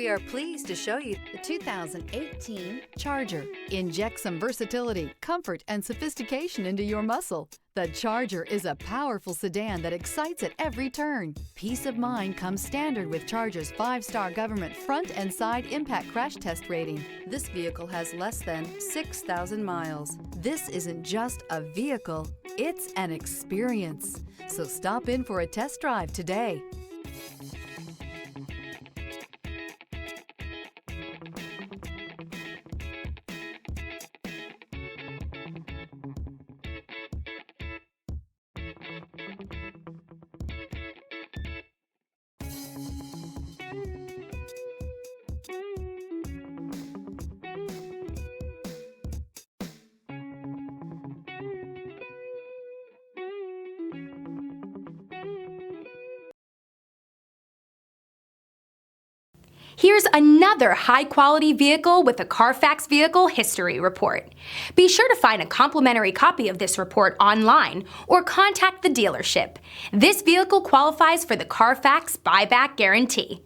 We are pleased to show you the 2018 Charger. Inject some versatility, comfort, and sophistication into your muscle. The Charger is a powerful sedan that excites at every turn. Peace of mind comes standard with Charger's 5-star government front and side impact crash test rating. This vehicle has less than 6,000 miles. This isn't just a vehicle, it's an experience. So stop in for a test drive today. Here's another high-quality vehicle with a Carfax Vehicle History Report. Be sure to find a complimentary copy of this report online or contact the dealership. This vehicle qualifies for the Carfax Buyback Guarantee.